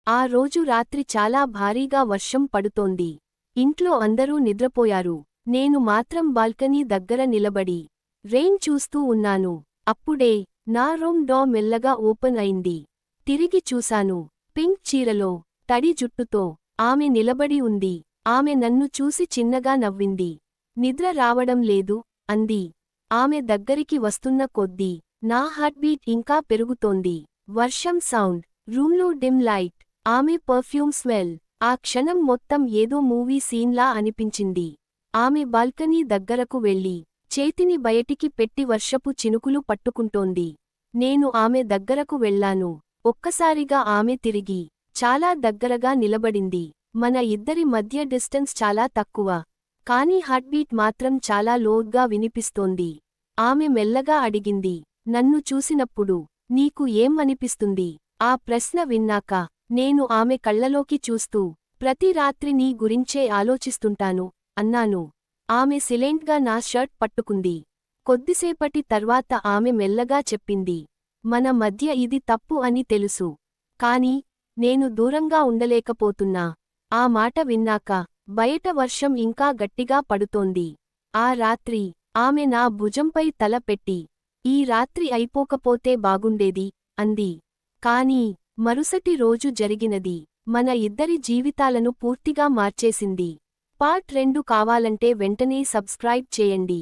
ఆ రోజు రాత్రి చాలా భారీగా వర్షం పడుతోంది. ఇంట్లో అందరూ నిద్రపోయారు. నేను మాత్రం బాల్కనీ దగ్గర నిలబడి రెయిన్ చూస్తూ ఉన్నాను. అప్పుడే నా రూమ్ డోర్ మెల్లగా ఓపెన్ అయింది. తిరిగి చూశాను. పింక్ చీరలో, తడి జుట్టుతో ఆమె నిలబడి ఉంది. ఆమె నన్ను చూసి చిన్నగా నవ్వింది. నిద్ర రావడం లేదు అంది. ఆమె దగ్గరికి వస్తున్న కొద్దీ నా హార్ట్ బీట్ ఇంకా పెరుగుతోంది. వర్షం సౌండ్, రూమ్లో డిమ్ లైట్, ఆమె పర్ఫ్యూమ్ స్మెల్. ఆ క్షణం మొత్తం ఏదో మూవీ సీన్లా అనిపించింది. ఆమె బాల్కనీ దగ్గరకు వెళ్ళి చేతిని బయటికి పెట్టి వర్షపు చినుకులు పట్టుకుంటోంది. నేను ఆమె దగ్గరకు వెళ్ళాను. ఒక్కసారిగా ఆమె తిరిగి చాలా దగ్గరగా నిలబడింది. మన ఇద్దరి మధ్య డిస్టెన్స్ చాలా తక్కువ. కానీ హార్ట్బీట్ మాత్రం చాలా లోగా వినిపిస్తోంది. ఆమె మెల్లగా అడిగింది, నన్ను చూసినప్పుడు నీకు ఏం అనిపిస్తుంది? ఆ ప్రశ్న విన్నాక నేను ఆమె కళ్ళలోకి చూస్తూ ప్రతి రాత్రి నీ గురించే ఆలోచిస్తుంటాను అన్నాను. ఆమె సిలెంట్గా నా షర్ట్ పట్టుకుంది. కొద్దిసేపటి తర్వాత ఆమె మెల్లగా చెప్పింది, మన మధ్య ఇది తప్పు అని తెలుసు. కాని నేను దూరంగా ఉండలేకపోతున్నా. ఆ మాట విన్నాక బయట వర్షం ఇంకా గట్టిగా పడుతోంది. ఆ రాత్రి ఆమె నా భుజంపై తల పెట్టి ఈ రాత్రి అయిపోకపోతే బాగుండేది అంది. కానీ మరుసటి రోజు జరిగినది మన ఇద్దరి జీవితాలను పూర్తిగా మార్చేసింది. పార్ట్ 2 కావాలంటే వెంటనే సబ్స్క్రైబ్ చేయండి.